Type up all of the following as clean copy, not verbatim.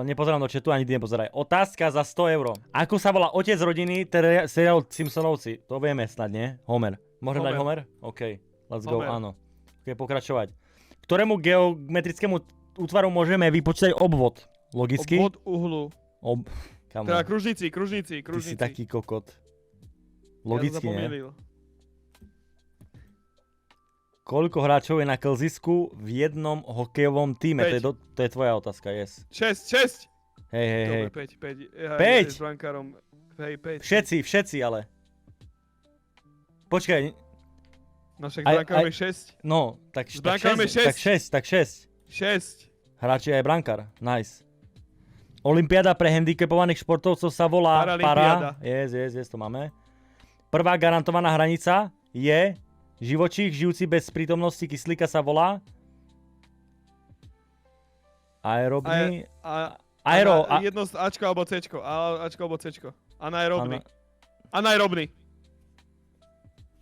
Nepozerám do chatu, ani ty nepozeraj. Otázka za 100 €. Ako sa volá otec rodiny seriál Simpsonovci? To vieme snad, nie? Homer. Môžem dať Homer? OK, let's go, áno. OK, pokračovať. Ktorému geometrickému útvaru môžeme vypočítať obvod? Logicky? Obvod uhlu. Teda kružnici. Ty si taký kokot. Logicky, nie? Koľko hráčov je na klzisku v jednom hokejovom týme? To je tvoja otázka, yes. 6. Hej. Dobre, 5? 5. S brankárom. Hej, 5. Všetci, ale. Počkaj. No však s brankárom je 6. No, tak 6. 6. Hráč je aj brankár, nice. Olympiáda pre handicapovaných športovcov sa volá Paralympiáda. Yes, to máme. Prvá garantovaná hranica je živočích žijúci bez prítomnosti kyslíka sa volá aerobný. Jedno z Ačko alebo Cčko. Ačko alebo Cčko. Anaerobný.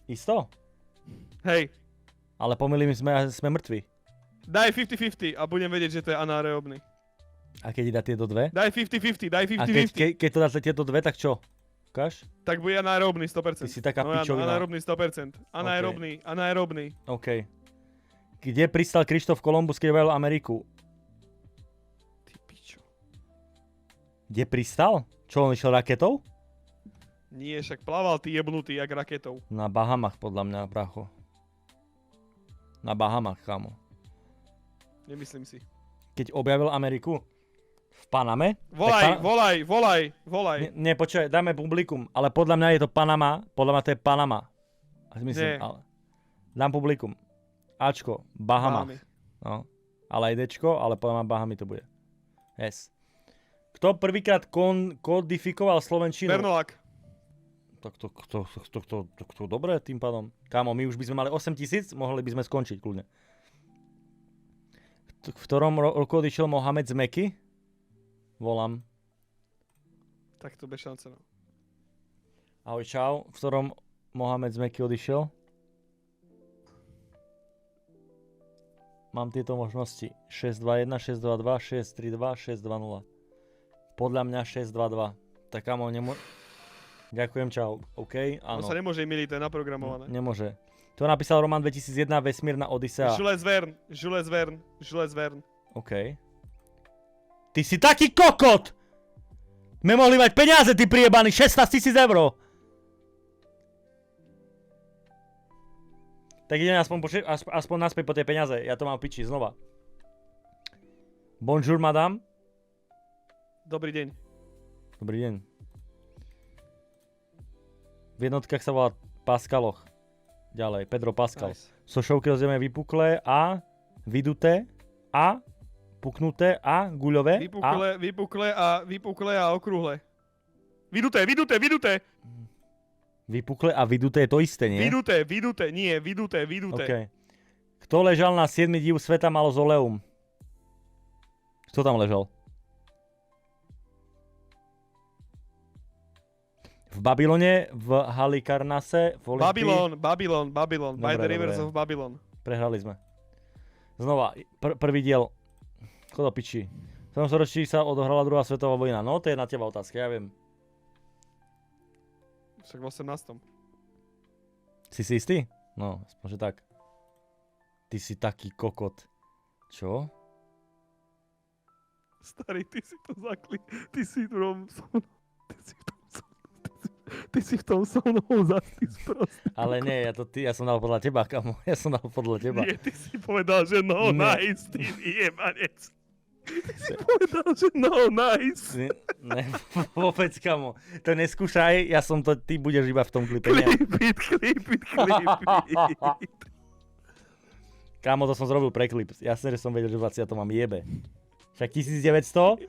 Isto? Hej. Ale pomýlim sme mŕtvi. Daj 50-50 a budem vedieť, že to je anaerobný. A keď dá tieto dve? Daj 50-50. A keď to dáte tieto dve, tak čo? Ukáž? Tak bude anaerobný 100%. Ty si taká pičovina. Anaerobný 100%. Anaerobný. OK. Kde pristal Krištof Kolumbus, keď objavil Ameriku? Ty pičo. Kde pristal? Čo, on išiel raketou? Nie, však plával ty jebnutý, jak raketou. Na Bahamach, podľa mňa, bracho. Na Bahamach, kámo. Nemyslím si. Keď objavil Ameriku? V Paname? Volaj. Nie, počkaj, dáme publikum. Ale podľa mňa je to Panama. Podľa mňa to je Panama. Myslím, ale... Dám publikum. Ačko, Bahamach. No. Ale aj Dčko, ale podľa mňa Bahamy to bude. Yes. Kto prvýkrát kodifikoval slovenčinu? Bernolák. Tak to dobre tým pádom. Kámo, my už by sme mali 8 000, mohli by sme skončiť kľudne. V ktorom roku odišiel Mohamed z Meky? Volám. Tak to bez šance, no. Ahoj, čau. V ktorom Mohamed z Meky odišiel? Mám tieto možnosti. 6-2-1, 6-2-2, 6-3-2, 6-2-0. Podľa mňa 6-2-2. Tak kámo, Ďakujem, čau. OK, áno. On sa nemôže miliť, to je naprogramované. Nemôže. To napísal Roman 2001, Vesmírna Odisea. Jules Verne. OK. Ty si taký kokot! My mohli mať peniaze, ty priebaný, 16 000 €. Tak ideme aspoň naspäť po tie peniaze, ja to mám v piči znova. Bonjour, madame. Dobrý deň. Dobrý deň. V jednotkách sa volá Pascaloch. Ďalej, Pedro Pascal. Nice. Sošovky rozdielme vypuklé a vyduté a puknuté a guľové Vypuklé a okrúhle. Vyduté. Vypuklé a vyduté je to isté, nie? Vyduté. OK. Kto ležal na 7 div sveta Mauzoleum? Kto tam ležal? V Babylone, v Halikarnase, v Olympii. Babylon. By the rivers of Babylon. Prehrali sme. Znova, prvý diel. Kodo piči. V tom storočí sa odohrala druhá svetová vojna. No, to je na teba otázka, ja viem. Však v 18. Si istý? No, aspoň že tak. Ty si taký kokot. Čo? Starý, ty si to zakli. Ty si v tom so mnou zastý sprostý. Ale nie, ja som dal podľa teba, kamo. Ja som dal podľa teba. Nie, ty si povedal, že no, nice, ty jebanec. Ty si povedal, že no, nice. Ne, vôbec, kamo. To neskúšaj, ty budeš iba v tom klipe. Klipit. Kámo, to som zrobil pre klip. Jasne, že som vedel, že 20 to mám jebe. Však 1900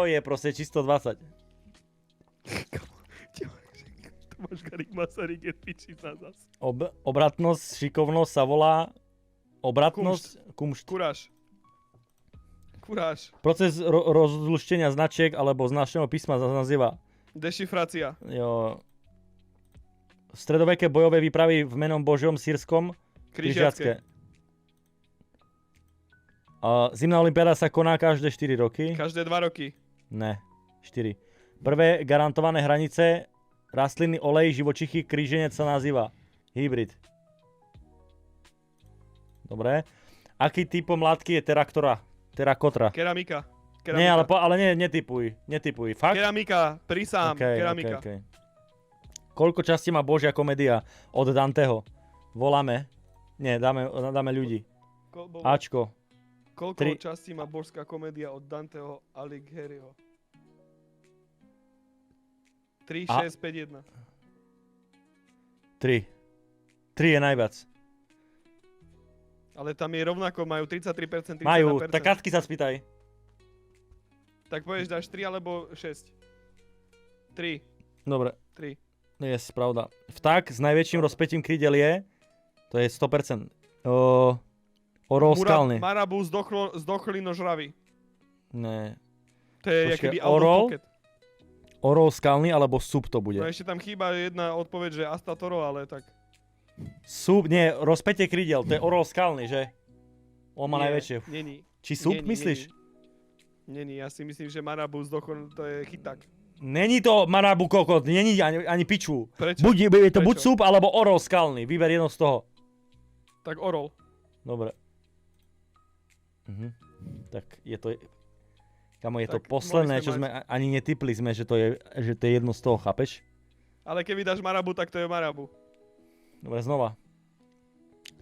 je proste čisto 20. Tomáš Garik Masaryk je piči sa zas. Obratnosť, šikovnosť sa volá... Obratnosť... Kuráž. Proces rozluštenia značiek alebo značného písma sa nazýva... Dešifrácia. Jo. Stredoveké bojové výpravy v menom Božom sírskom... Križiacké. Zimná olympiáda sa koná každé 4 roky. Každé 2 roky. Ne, 4. Prvé garantované hranice, rastlinný olej, živočichy, kríženec sa nazýva hybrid. Dobre. Aký typ mlátky je terakotra? Keramika. Nie, ale netypuj. Fakt? Keramika, prísahám, keramika. Okay. Koľko častí má Božia komédia od Danteho? Voláme. Nie, dáme ľudí. Ačko. Koľko častí má božská komédia od Danteho Alighieriho? 3, 6, 5, 1. 3. 3 je najviac. Ale tam je rovnako, majú 33%, 31%. Majú, tak Katky sa spýtaj. Tak povieš, dáš 3 alebo 6? 3. Dobre. 3. Je pravda. Vták s najväčším rozpätím krídel je, to je 100%. Orol skalný. Marabu zdochlinožravý. Ne. To je Počkej, jakoby Orol? Orol skalný alebo súb to bude. No ešte tam chýba jedna odpoveď, že Astatoro, ale tak... Súb, nie, rozpätie krídel, to je orol skalný, že? On má najväčšie. Není. Či súb myslíš? Není, ja si myslím, že Marabu to je chyták. Není to Marabu kokot, není ani piču. Prečo? Je to buď súb alebo orol skalný, vyber jedno z toho. Tak Orol. Dobre. Tak je to... Kamo, je to Tak, posledné, čo sme ani netipli sme, že to je jedno z toho, chápeš? Ale keby dáš Marabu, tak to je Marabu. Dobre, znova.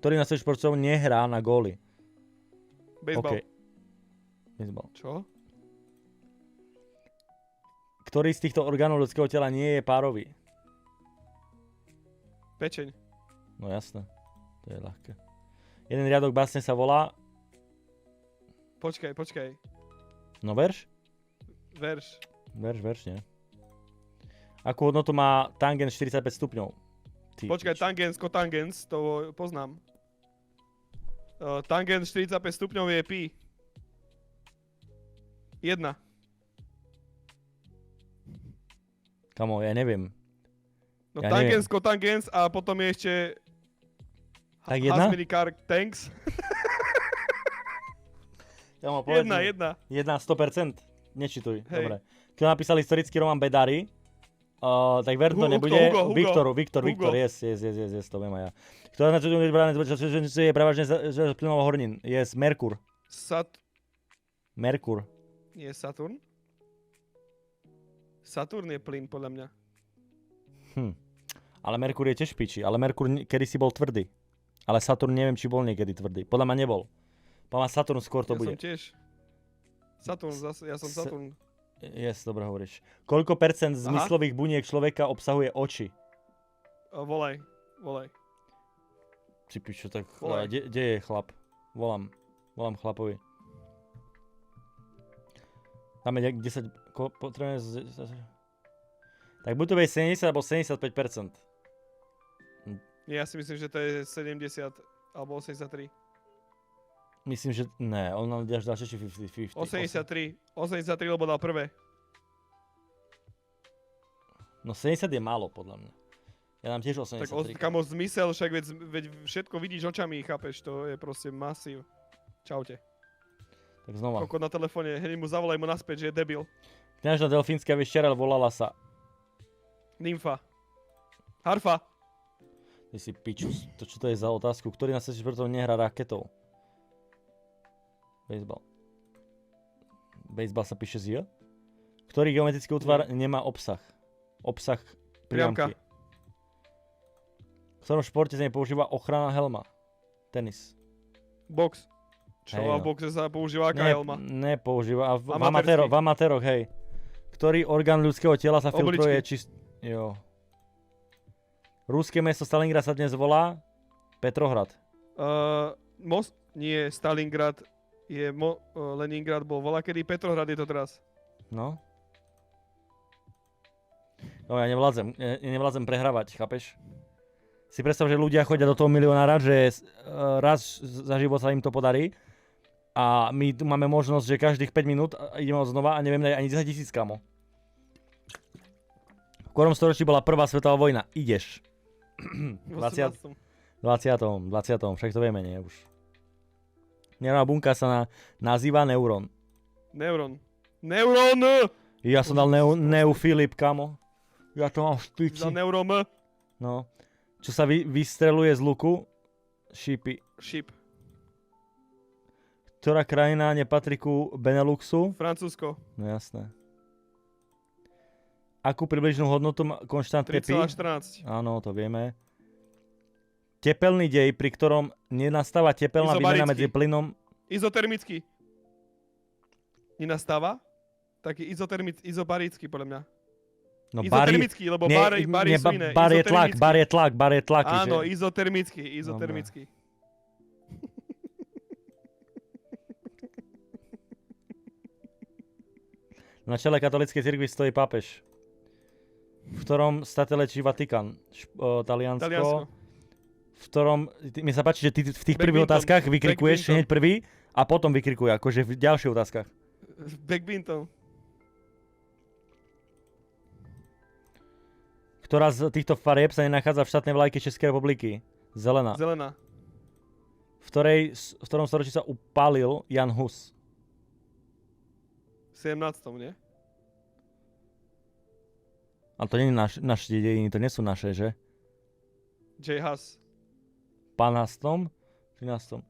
Ktorý na športov nehrá na góly? Baseball. Okay. Baseball. Čo? Ktorý z týchto orgánov ľudského tela nie je párový? Pečeň. No jasné. To je ľahké. Jeden riadok básne sa volá... Počkaj. No verš? Verš, nie. Akú hodnotu má tangens 45 stupňov? Počkaj, tangens, kotangens, to poznám. Tangens 45 stupňov je pi. 1. Kamo, ja neviem. No Ja tangens, kotangens a potom je ešte... Tak 1? Hasminikar tanks. Kamo, povedz mi. 1, 100%. Nečituj, dobre. Kto napísal historický román Bedary? Tak ver to nebude. Viktor, yes, to viem aj ja. Kto na čo je prevažne z plynov hornín? Yes, Merkur. Merkur. Nie Saturn? Saturn je plyn, podľa mňa. Ale Merkur je tiež piči, ale Merkur kedysi bol tvrdý. Ale Saturn neviem, či bol niekedy tvrdý. Podľa mňa nebol. Podľa mňa Saturn skôr to bude. Ja som tiež. Saturn, ja som Saturn. Yes, dobre hovoríš. Koľko percent zmyslových buniek človeka obsahuje oči? Volaj. Si pičo, tak kde je chlap? Volám chlapovi. Tam je 10... Potrebujeme... Tak buď to bude 70 alebo 75%. Ja si myslím, že to je 70 alebo 83. Myslím, že... Ne, on nám ďalšie 50-50. 83, lebo dal prvé. No 70 je málo, podľa mňa. Ja dám tiež 83. Tak kamo zmysel, však veď všetko vidíš očami, chápeš, to je proste masív. Čaute. Tak znova. Kokot na telefóne, hneď mu zavolaj mu naspäť, že je debil. Kňažna delfínska veščerel volala sa... Nymfa. Harfa. Ty si piču, čo to je za otázku? Ktorý na svete športov nehrá raketou? Baseball sa píše z J? Ktorý geometrický útvar nemá obsah? Obsah priamky. V ktorom športe sa nepoužíva ochrana helma? Tenis. Box. Čo? Hej, A v boxe sa používa aká helma? Nepoužíva. V amatéroch, hej. Ktorý orgán ľudského tela sa filtruje Jo. Ruské mesto Stalingrad sa dnes volá? Petrohrad. Nie, Stalingrad je Leningrad bol. Volá kedy Petrohrad je to teraz. No. No ja nevládzem prehrávať, chápeš? Si predstav, že ľudia chodia do toho milionára, že raz za život sa im to podarí a my tu máme možnosť, že každých 5 minút ideme od znova a neviem dať ani 10 000, kamo. V ktorom storočí bola prvá svetová vojna? Ideš. 20. Však to vieme, nie už. Nervová bunka sa nazýva neurón. Neuron. Ja som dal Neufilip, kamo. Ja to mám v piči. Za neurom. No. Čo sa vystreluje z luku? Šípy. Šíp. Ktorá krajina nepatrí ku Beneluxu? Francúzsko. No jasné. Akú približnú hodnotu má konštantné pi? 3,14. Áno, to vieme. Tepelný dej, pri ktorom nenastáva tepelná výmena medzi plynom... Izotermický. Nenastáva? Taký izobarický, podľa mňa. No, izotermický, lebo bar sú iné. Bar je tlak. Áno, že... izotermický. Na čele katolíckej cirkvi stojí pápež. V ktorom státe leží Vatikán? Taliansko. V ktorom... Mi sa páči, že ty v tých prvých otázkach vykrikuješ hneď prvý a potom vykrikuj, akože v ďalších otázkach. Backbinton. Ktorá z týchto farieb sa nenachádza v štátnej vlajke Českej republiky? Zelená. Zelená. V ktorom storočí sa upálil Jan Hus? V 17. nie? A to nie je naše dejiny, to nie sú naše, že? J. Hus. 15. 13.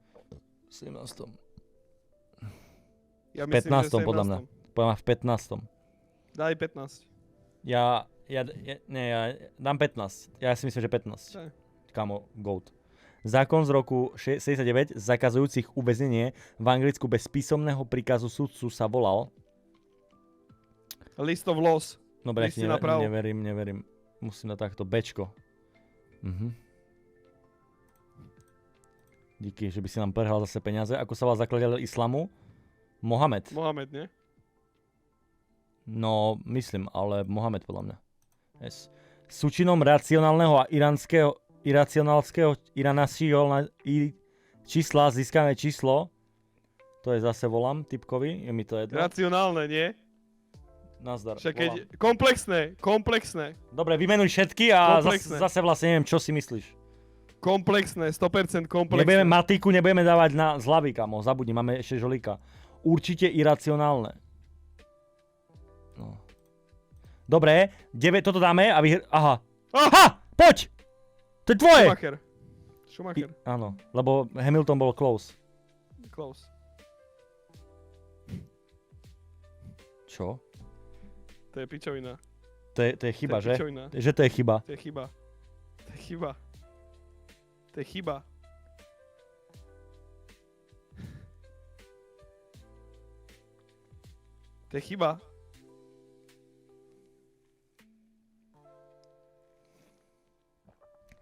17. Ja v myslím, 15. že podľa mňa. Podľa mňa v 15. Daj 15. Ja dám 15. Ja si myslím, že 15. Daj. Kamo, goat. Zákon z roku 69 zakazujúcich uväznenie v Anglicku bez písomného príkazu sudcu sa volal... List of laws. Dobre, neverím. Musím dať takto. Bčko. Díky, že by si nám prehral zase peniaze. Ako sa volal zakladateľ islamu? Mohamed, nie? No, myslím, ale Mohamed podľa mňa. Yes. Súčinom racionálneho a iracionálskeho čísla získame číslo. To je zase volám typkovi, je mi to jedno. Racionálne, nie? Nazdar, však keď... Komplexné. Dobre, vymenuj všetky a zase vlastne neviem, čo si myslíš. Komplexné, 100% komplexné. Nebudeme matiku, nebudeme dávať z hlavy, kamo, zabudni, máme ešte žolíka. Určite iracionálne. No. Dobre, 9, toto dáme a Aha! Poď! To je tvoje! Schumacher. Áno, lebo Hamilton bol close. Čo? To je pičovina. To je chyba, že? Pičovina. Že to je chyba. To je chyba.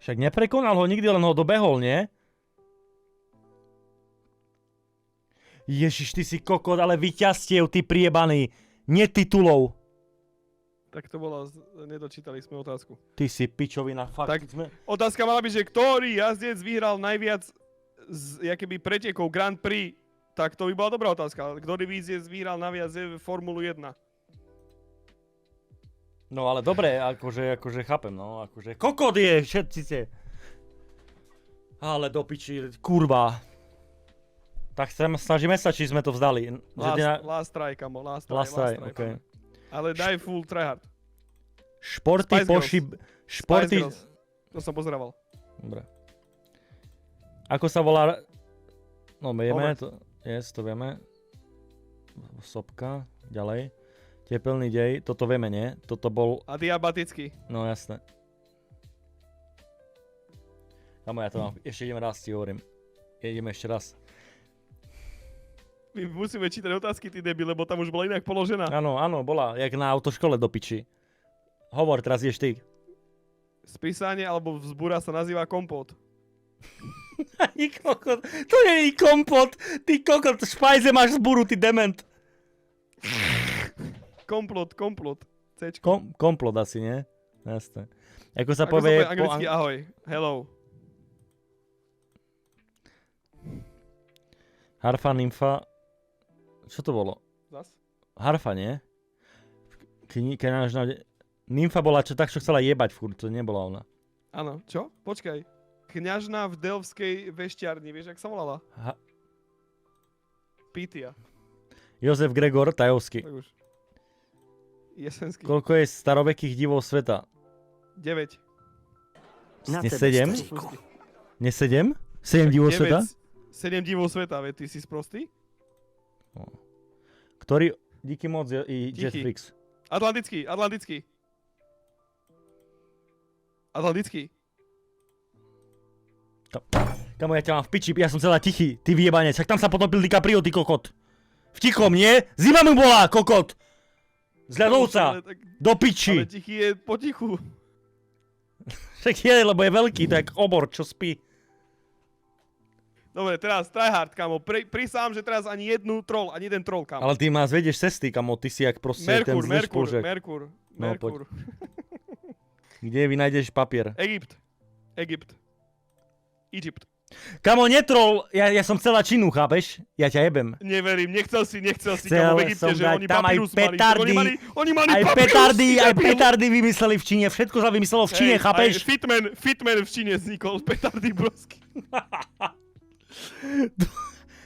Však neprekonal ho nikdy, len ho dobehol, nie? Ježiš, ty si kokot, ale vyťastiev, ty priebaný. Nie titulov. Tak to bolo, nedočítali sme otázku. Ty si pičovina, fakt. Tak otázka mala byť, že ktorý jazdec vyhral najviac pretekov Grand Prix. Tak to by bola dobrá otázka. Ktorý jazdec vyhral najviac Formulu 1? No ale dobre, akože chápem, no, akože kokot je, všetci ste. Ale do piči, kurva. Tak snažíme sa, či sme to vzdali. Last try, kamo, last try, okej. Ale daj full tryhard. Športy Spice Girls. To som pozdravil. Dobre. Ako sa volá... No, vieme to. Yes, to vieme. Sopka, ďalej. Tepelný dej, toto vieme, nie? Toto bol... Adiabatický. No, jasné. Kamo, ja to mám. Ešte ideme raz, ti hovorím. Ideme ešte raz. My musíme čítať otázky, ty debil, lebo tam už bola inak položená. Áno, bola. Jak na autoškole do piči. Hovor, teraz ješ ty. Spísanie alebo vzbúra sa nazýva kompot. Ani kokot. To je i kompot. Ty kokot, špajze máš vzbúru, ty dement. Komplot. Komplot asi, nie? Jasné. Ako sa povie... Anglicky ahoj. Hello. Harfa, nymfa... Čo to bolo? Zas? Harfa, nie? Nymfa bola čo chcela jebať furt, to nebola ona. Áno, čo? Počkaj. Kňažna v Delfskej vešťarni, vieš, jak sa volala? Pitia. Jozef Gregor Tajovský. Tak už. Jesenský. Koľko je starovekých divov sveta? 9. Nie 7? Nie 7? 7 divov sveta? 7 divov sveta, veď ty si sprostý? Ktorý, díky moc, i Tichý. Jetflix. Atlantický. Kamo, ja ťa mám v piči, ja som celá tichý, ty vyjebanec, tak tam sa potopil DiCaprio, ty kokot. V tichom, nie? Zima mu bola, kokot! Z ľadovca, do piči. Ale tichý je potichu. Však je, lebo je veľký, to je jak obor, čo spí. Dobre, teraz tryhard, kamo. Prisám, že teraz ani jeden troll, kamo. Ale ty ma zvedieš cesty, kamo, ty si jak proste ten zlý spolužiak. No, Merkur. Kde vy nájdeš papier? Egypt. Kamo, netrol, ja som celá činu, chápeš? Ja ťa jebem. Neverím, nechcel si, kamo, v Egypte, že oni papírus mali. Oni mali aj petardy vymysleli v Číne, všetko sa vymyslelo v Číne, chápeš? Fitman v Číne vznikol, petardy brosky.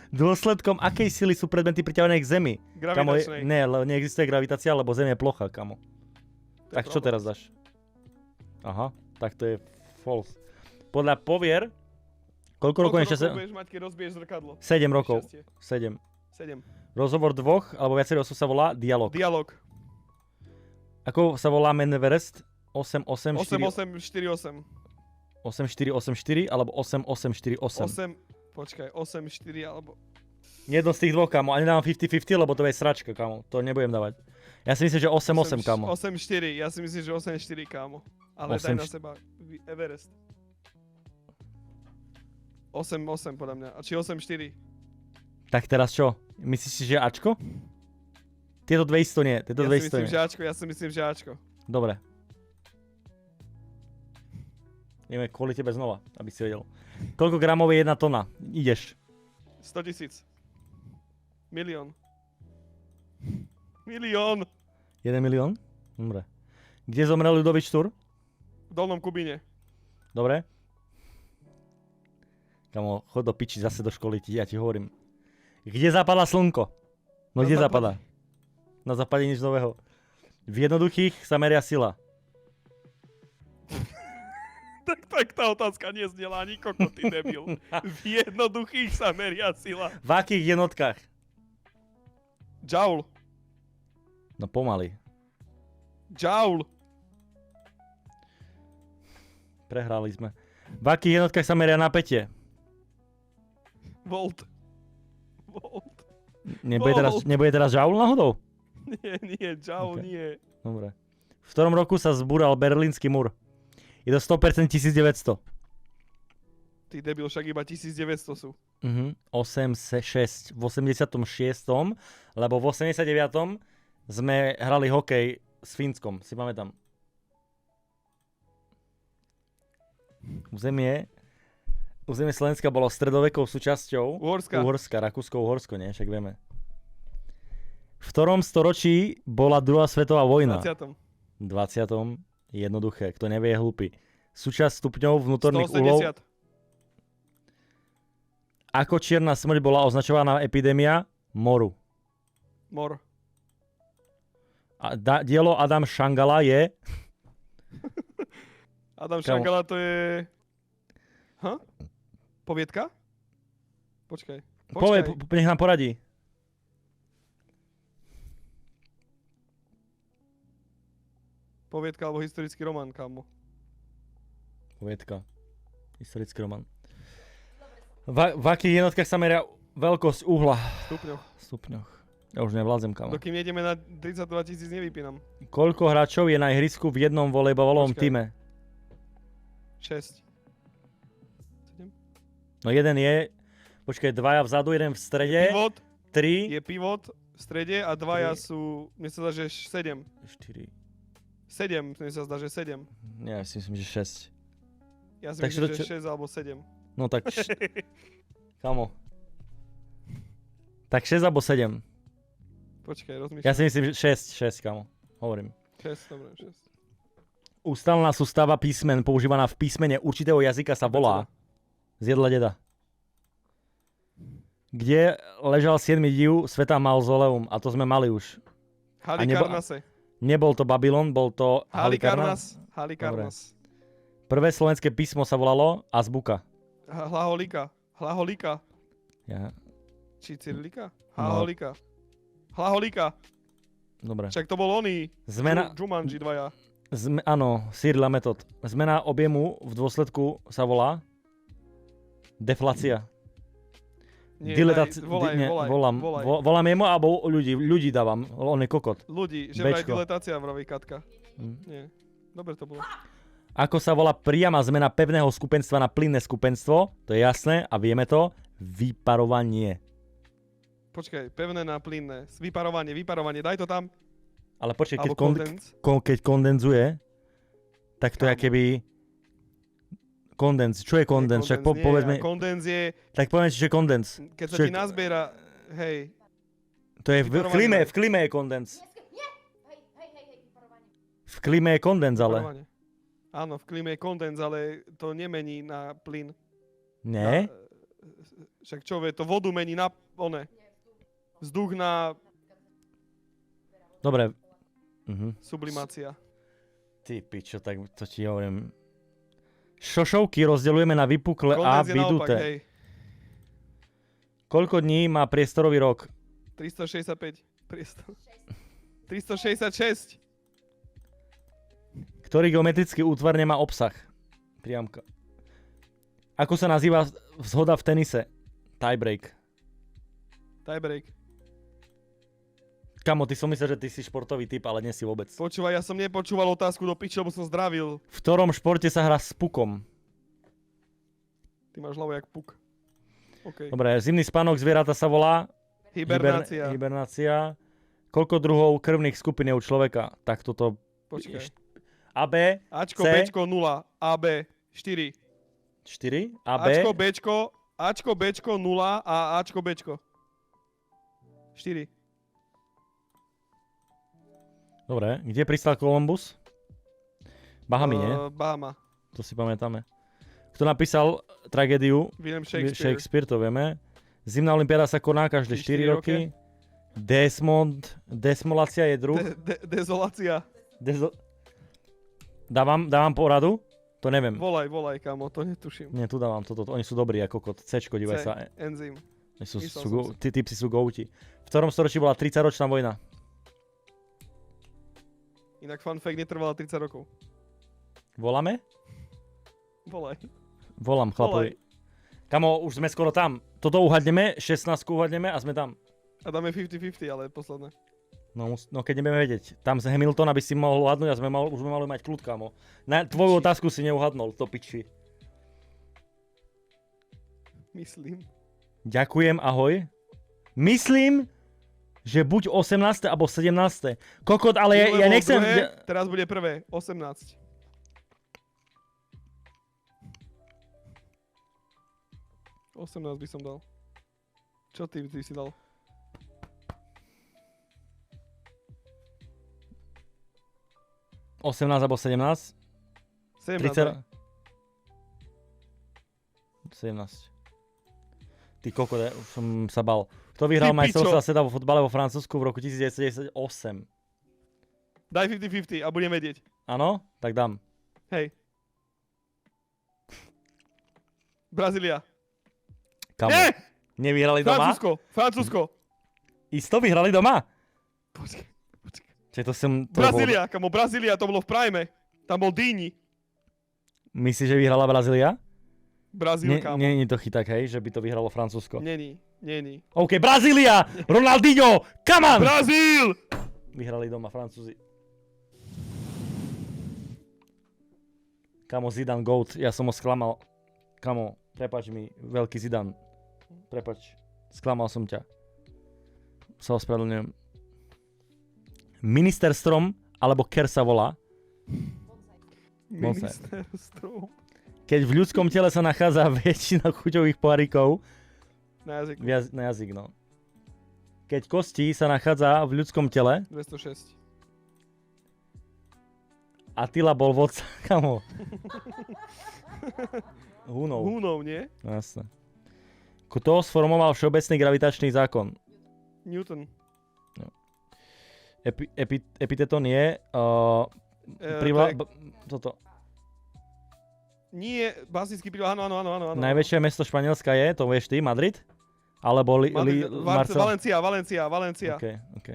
Dôsledkom akej sily sú predmety priťahované k Zemi? Gravitačnej. Neexistuje gravitácia, lebo Zem je plocha, kamo. Tak čo teraz dáš? Aha, tak to je false. Podľa povier, koľko rokov ešte budeš mať, keď rozbiješ zrkadlo? 7 rokov. 7. Rozhovor dvoch, alebo viacerých osôb sa volá dialog. Ako sa volá Mount Everest? 8848. 8484 alebo 8848. 8, 4 alebo... Jedno z tých dvoch, kamo. A nedávam 50-50, lebo to je sračka, kamo. To nebudem dávať. Ja si myslím, že 8-8, kamo. 8-4, ja si myslím, že 8-4, kamo. Ale daj na seba Everest. 8-8 podľa mňa. A či 8-4? Tak teraz čo? Myslíš si, že Ačko? Tieto dve isto nie. Ja si myslím, že Ačko. Dobre. Ideme kvôli tebe znova, aby si vedel. Koľko gramov je 1 tona? Ideš. 100 000. Milión. 1 milión? Dobre. Kde zomrel Ľudovík Štúr? V Dolnom Kubíne. Dobre. Kamo, chod do piči zase do školy, ja ti hovorím. Kde zapadá slnko? No kde zapadá? Na západe nič nového. V jednoduchých sa meria sila. Tak tá otázka neznela ani kokot, ty debil. V jednoduchých sa meria sila. V akých jednotkách? Joule. No pomaly. Joule. Prehrali sme. V akých jednotkách sa meria napätie? Volt. Nebude teraz Joule náhodou? Nie, Joule nie. Dobre. V ktorom roku sa zbúral Berlínsky múr? Je to 100% 1900. Ty debil, však iba 1900 sú. 86. V 86. Lebo v 89. sme hrali hokej s Fínskom, si pamätám. Územie Slovenska bolo stredovekou súčasťou Uhorska, Rakúsko-Uhorsko, nie? Však vieme. V ktorom storočí bola druhá svetová vojna? 20. 20. Jednoduché, kto nevie je hlupý. Súčasť stupňov vnútorných úlov. 180. Ako čierna smrť bola označovaná epidémia? Mor. A dielo Adam Šangala je? Adam Šangala to je... Poviedka? Počkaj. Nech nám poradí. Poviedka alebo historický román, kámo. Poviedka. Historický román. V akých jednotkách sa meria veľkosť uhla? Stupňoch. Ja už nevládzem, kámo. Dokým nejdeme na 32 000, nevypínam. Koľko hráčov je na ihrisku v jednom volejbalovom týme? 6. 7? No jeden je... Počkaj, dvaja vzadu, jeden v strede. Pivot. 3. Je pivot v strede a dvaja sú... Mne sa zdá, že 7. 4. 7, mne sa zdá, že 7. Ja si myslím, že 6. Ja si myslím, že 6 alebo 7. No tak... Kamo. Tak 6 alebo 7. Počkaj, rozmýšľam. Ja si myslím, že 6, kamo. Hovorím. 6, dobre, 6. Ústalná sústava písmen používaná v písmene určitého jazyka sa volá... Z jedla deda. Kde ležal 7. div sveta mauzoleum, a to sme mali už. Halikarnase. Nebol to Babylon, bol to Halikarnas. Halikarnas. Prvé slovenské písmo sa volalo Azbuka. Hlaholika. Ja. Či Cyrilika? Hlaholika. Hlaholika. Dobre. Však to bol oný. Zmena... Jumanji 2. Áno, Cyril a Metod. Zmena objemu v dôsledku sa volá deflácia. Nie, Volám jemu, alebo ľudí dávam. On je kokot. Ľudí, že vraj diletácia vraví Katka. Nie. Dobre to bolo. Ako sa volá priama zmena pevného skupenstva na plynné skupenstvo? To je jasné a vieme to. Vyparovanie. Počkaj, pevné na plynné. Vyparovanie. Daj to tam. Ale počkaj, keď kondenzuje, tak to je keby... Kondens. Čo je kondens? Však povedzme... Kondens je... Tak povedzme, čo je kondens. Keď sa ti nazbiera... Hej. To je v klíme je kondens. V klíme je kondens, ale... Áno, v klíme je kondens, ale to nemení na plyn. Ne? Však čo vie, to vodu mení na... Vzduch na... Dobre. Sublimácia. Ty pičo, tak to ti hovorím. Šošovky rozdeľujeme na vypuklé a vyduté. Koľko dní má priestorový rok? 365. 366. Ktorý geometrický útvar nemá obsah? Priamka. Ako sa nazýva zhoda v tenise? Tiebreak. Kamo, ty som myslel, že ty si športový typ, ale nie si vôbec. Počúvaj, ja som nepočúval otázku do piči, lebo som zdravil. V ktorom športe sa hrá s pukom? Ty máš hlavu jak puk. Okay. Dobre, zimný spánok zvieratá sa volá? Hibernácia. Koľko druhov krvných skupín je u človeka? Tak toto... Počkaj. AB, Ačko, C. Bčko, 0. AB, 4. 4? AB? Ačko, Bčko, 0 a Ačko, Bčko. 4. Dobre, kde pristal Columbus? Bahamy, nie? Bahama. To si pamätáme. Kto napísal tragédiu? William Shakespeare, to vieme. Zimná olympiáda sa koná každé 4 roky. Desmolácia je druh. Dezolácia. Dávam poradu? To neviem. Volaj, kamo, to netuším. Nie, tu dávam toto. Oni sú dobrí ako kot. Cčko, divaj sa. Enzym. Tí typci sú gouti. V ktorom storočí bola 30-ročná vojna? Inak fun fact netrvala 30 rokov. Voláme? Volám chlapovi. Kamo, už sme skoro tam. Toto uhadneme, 16 uhadneme a sme tam. A dáme 50-50, ale posledné. No keď nebudeme vedieť. Tam z Hamiltona by si mohol uhadnúť a už sme mali mať kľud, kamo. Na tvoju otázku si neuhadnul, to piči. Myslím. Ďakujem, ahoj. Myslím, že buď 18. alebo 17. Kokot, ale ja nechcem... Teraz bude prvé, 18. 18 by som dal. Čo ty si dal? 18 alebo 17? 17. 17. Ty kokot, už som sa bal. Kto vyhral majstrovstvá sveta vo futbale vo Francúzsku v roku 1998? Daj 50-50 a budem vedieť. Áno? Tak dám. Hej. Brazília. Kamo? Nie! Nevyhrali doma? Francúzsko. Isto vyhrali doma? Počkaj. Brazília, Brazília, to bolo v Prime. Tam bol Dini. Myslíš, že vyhrala Brazília? Brazília, kámo. Nie je to chyták, hej, že by to vyhralo Francúzsko. Není. OK, Brazília! Ronaldinho! Come on! Brazíl! Vyhrali doma Francúzi. Kamo, Zidane GOAT, ja som ho sklamal. Kamo, prepáč mi, veľký Zidane. Prepáč, sklamal som ťa. Sa ospravedlňujem. Minister strom, alebo ker sa volá? Minister strom. Keď v ľudskom tele sa nachádza väčšina chuťových pohárikov. Na jazyk. Na jazyk, no. Keď kostí sa nachádza v ľudskom tele. 206. Attila bol vodca, kamo. Hunov, nie? No, jasné. Kto sformoval všeobecný gravitačný zákon? Newton. Epiteton je... toto. Nie, bazický príval, áno. Najväčšie mesto Španielska je, to vieš ty, Madrid? Alebo Valencia. OK.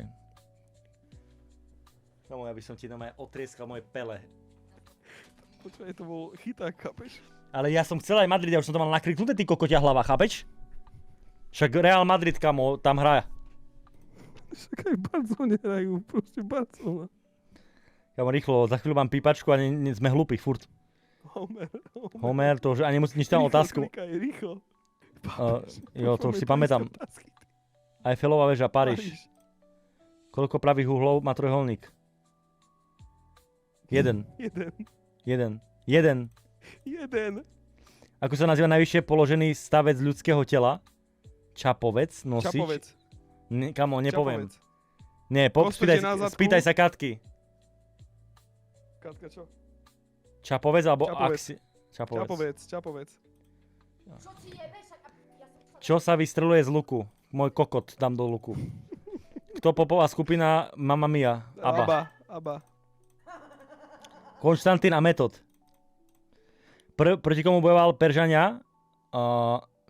Kamo, ja by som ti normálne otrieskal moje pele. Počkaj, to bol chyták, chápeš? Ale ja som chcel aj Madrid, ja už som to mal nakriknuté, ty kokoťa hlava, chápeš? Však Real Madrid, kamo, tam hraja. Však aj Barcelona hrajú, proste Barcelona. Kamo, rýchlo, za chvíľu mám pípačku a sme hlúpi, furt. Homer, to už ani musíš tam otázku. Rýchlo. Jo, to už si pamätám. Eiffelová väža, Paríž. Koľko pravých uhlov má trojuholník? 1. Ako sa nazýva najvyššie položený stavec ľudského tela? Čapovec, nosič. Čapovec. Kamo, nepoviem. Čapovec. Nie, spýtaj sa Katky. Katka čo? Čapovec alebo Čapovec. Čapovec. Čo si jebeš? Čo sa vystreluje z luku? Môj kokot dám do luku. Kto popová skupina Mamma Mia? Abba. Konštantín a Metod. Proti komu bojoval Peržania?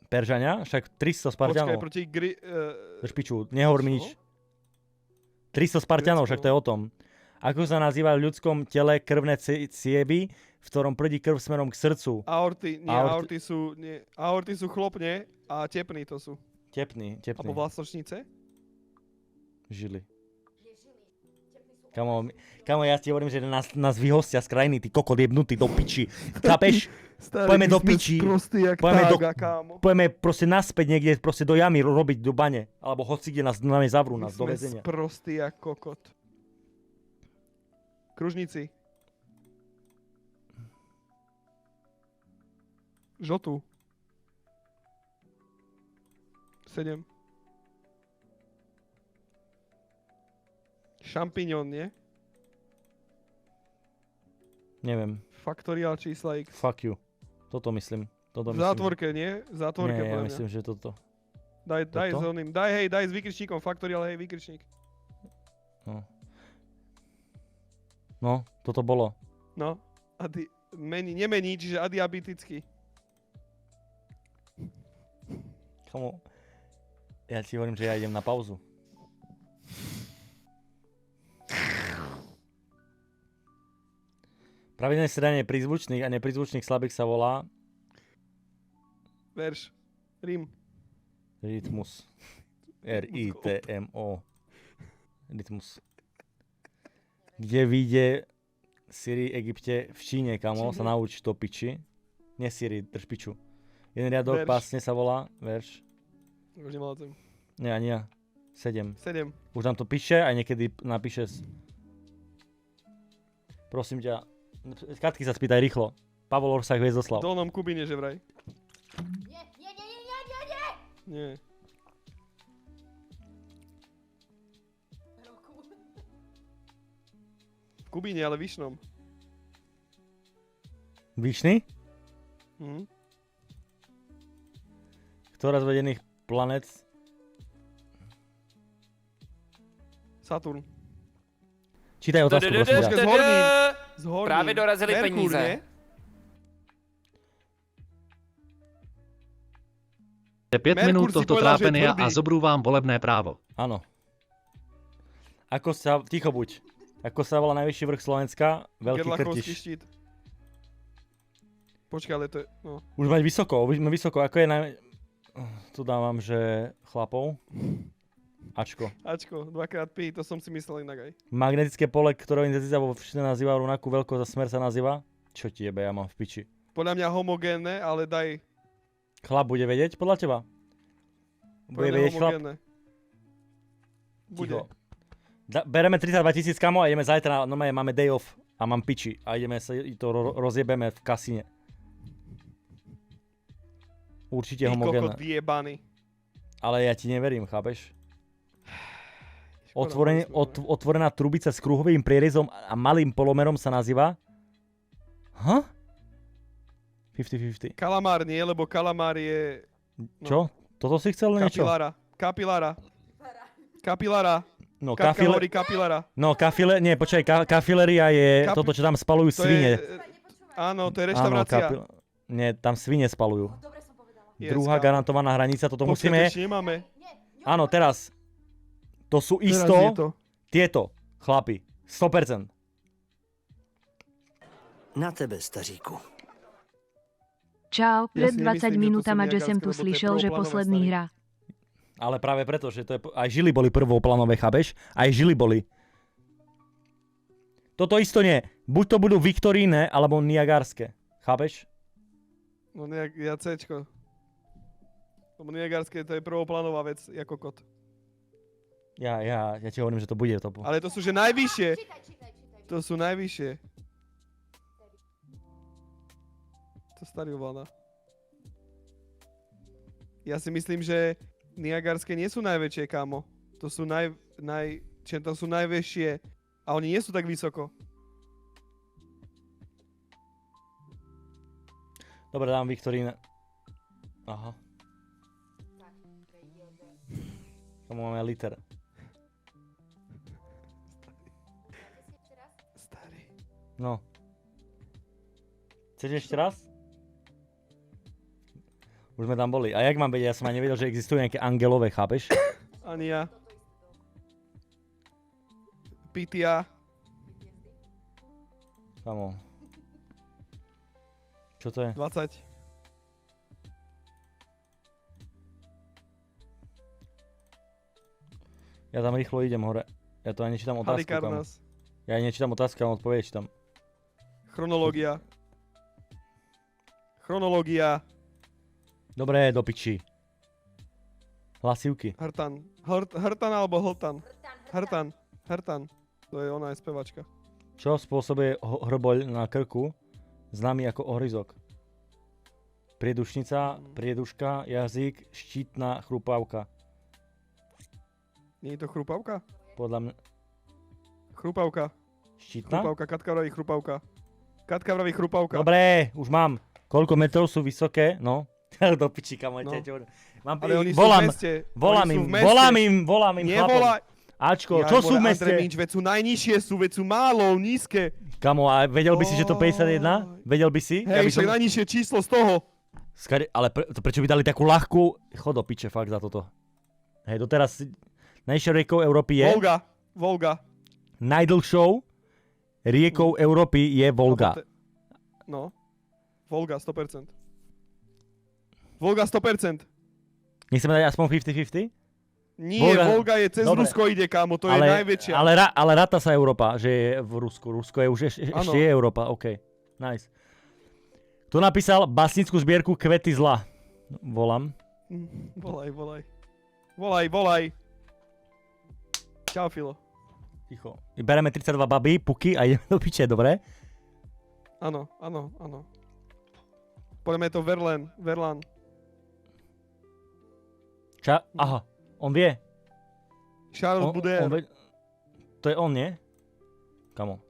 Peržania? Však 300 Spartianov. Počkaj, proti Špiču, nehovor mi nič. 300 Spartianov, však to je o tom. Ako sa nazýva v ľudskom tele krvné cievy, v ktorom prúdi krv smerom k srdcu? Aorty sú chlopne a tepny to sú. Tepný. Alebo vlastnočnice? Žily. Kamo, ja ti hovorím, že nás vyhostia z krajiny, ty kokot jebnutý do piči. Chápeš? Poďme do piči. Poďme proste naspäť niekde, proste do jamy robiť do bane. Alebo hoci kde nás zavrú nás do väzenia. My sme sprostí jak kokot. Kružníci. Žotu. 7. Šampiňón, nie? Neviem. Faktoriál čísla x. Fuck you. Toto myslím. V zátvorke, nie? V zátvorke, nie, ja myslím, že toto. Daj s oným. Daj s výkričníkom. Faktoriál, hej, výkričník. No, toto bolo. No. Nemení, čiže adiabetický. Komu? Ja ti hovorím, že ja idem na pauzu. Pravidelné stredanie prízvučných a neprízvučných slabík sa volá... Verš. Rím. Rytmus. R-I-T-M-O. Rytmus. Kde vyjde Siri Egypte v Číne, kamo, sa nauč to piči. Nie Siri, drž piču. Jeden riadok pásne sa volá, verš. Už nemal to. Nie, ani ja. 7. 7. Už nám to píše a niekedy napíše... Prosím ťa, Katky sa spýtaj rýchlo. Pavol Orsák, Hviezdoslav. V Dolnom Kubíne, že vraj. Nie. Nie. V Kubíne, ale Vyšnom. Vyšný? Mhm. Ktorá z vedených planet? Saturn. Čítaj otázku, prosím ťa. Z hornín. Práve dorazili Merkur, peníze. Nie? 5 minút Merkur si tohto povedal, že je trápenia tvrdý. a zobrú vám volebné právo. Áno. Ticho buď. Ako sa volá najvyšší vrch Slovenska? Veľký Gerlachovský Krtiš. štít. Počkaj, ale to je... No. Už mať vysoko. Ako je Tu dávam, že chlapov. Ačko. 2x5, to som si myslel inak aj. Magnetické pole, ktoré intenzita vo všetko nazýva rovnakú veľkosť a smer sa nazýva? Čo ti jebe, ja mám v piči. Podľa mňa homogénne, ale daj... Chlap bude vedieť podľa teba? Bude Podľa mňa vedieť chlap? homogénne. Bude. Ticho. Bereme 32 000 kamo a ideme zajtra, normálne máme day off a mám piči a ideme sa to rozjebeme v kasíne. Určite Ty homogénne. kokot vyjebaný. Ale ja ti neverím, chápeš? Otvorená trubica s kruhovým prierezom a malým polomerom sa nazýva? 50-50. Kalamár nie, lebo kalamár je... Čo? Toto si chcel niečo? Kapilára. No, Katka hovorí kapilára. No, nie, počkaj, kafileria je toto, čo tam spalujú To svine. áno, to je reštaurácia. Nie, tam svine spalujú. Dobre som povedala. Druhá garantovaná hranica, toto musíme... nemáme. Áno, teraz. To sú Teraz isto je to. tieto chlapi. 100%. Na tebe, staříku. Čau, Ja pred si 20 nemyslím, že to minútami, sú že som Niagarské, tu lebo to je slyšel, že prvoplánové posledný stavy. hra. Ale práve preto, že to je... Aj žily boli prvoplánové, chápeš? Aj žily boli. Toto isto nie. Buď to budú Viktoríne, alebo Niagarské. Chápeš? No ja Cčko. Lebo Niagarské to je prvoplánová vec, ako kot. Ja ti hovorím, že to bude to. Ale to sú že najvyššie. Čítaj. To sú najvyššie. To starý ovláda. Ja si myslím, že Niagarské nie sú najväčšie, kámo. To sú to sú najväčšie. A oni nie sú tak vysoko. Dobre, dám Viktoríne. Aha. Tam máme liter. Starý. No. Chceš ešte raz? Už sme tam boli. A jak mám vedieť? Ja som aj nevedel, že existujú nejaké angelové, chápeš? Ani ja. PTA. Kamo. Čo to je? 20. Ja tam rýchlo idem hore. Ja to aj nečítam otázku, kamo. Halikarnas. Ja aj nečítam otázku, ale odpovede čítam. Chronológia. Chronológia. Dobre, do piči. Hlasivky. Hrtan. Hrtan alebo Hltan? Hrtan. To je ona, je spevačka. Čo spôsobuje hrboľ na krku, známy ako ohryzok? Priedušnica, prieduška, jazyk, štítna chrupavka. Nie je to chrupavka? Podľa mňa... Chrupavka. Štítna? Chrupavka, Katka vraví chrupavka. Katka vraví chrupavka. Dobre, už mám. Koľko metrov sú vysoké? No. Do piči, kamo. No. Mám, Ale oni sú volám, v meste. volám Oni sú im, v meste. volám im chlapom. Nevolaj. Ačko, čo sú v meste? Andrej Minč, veď sú najnižšie, veď sú málo, nízke. Kamo, a vedel by si, že to 51? Vedel by si? Hej, však najnižšie číslo z toho. Ale prečo by dali takú ľahkú... Chod do piče, fakt za toto. Hej, doteraz najvyššou riekou Európy je... Volga. Najdlhšou riekou Európy je Volga. No. Volga, 100%. Volga 100%. Nechceme dať aspoň 50-50? Nie, Volga je cez Dobre. Rusko ide, kámo, to je najväčšia. Ale ráta sa Európa, že je v Rusku. Rusko je už ešte je Európa, OK. Nice. Kto napísal básnickú zbierku Kvety zla? Volám. Volaj. Čau, Filo. Ticho. Bereme 32 baby, puky a ideme do piče, dobre? Áno. Poďme to Verlan. Aha, on vie. Charles Baudelaire. To je on, nie? Kamo.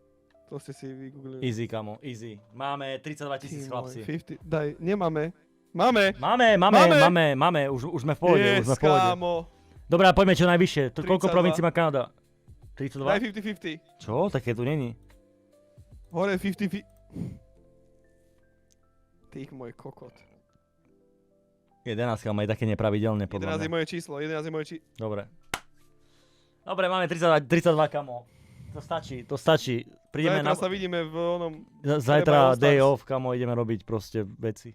To ste si vygooglili. Easy, kamo, easy. Máme 32 000 chlapci. 50, daj, nemáme. Máme. Už sme v pohode, Yes, kámo. Dobre, poďme čo najvyššie. Koľko 32. provincií má Kanada? Daj 32? 50-50. Čo? Také tu není. Hore 50-50. Ty môj kokot. 11 má je také nepravidelné, podľa 11 mňa. je moje číslo, 11 je moje číslo. Dobre. Dobre, máme 32, kamo. To stačí. Prídeme Zajtra sa vidíme v onom... Zajtra All day Stars. off, kamo, ideme robiť proste veci.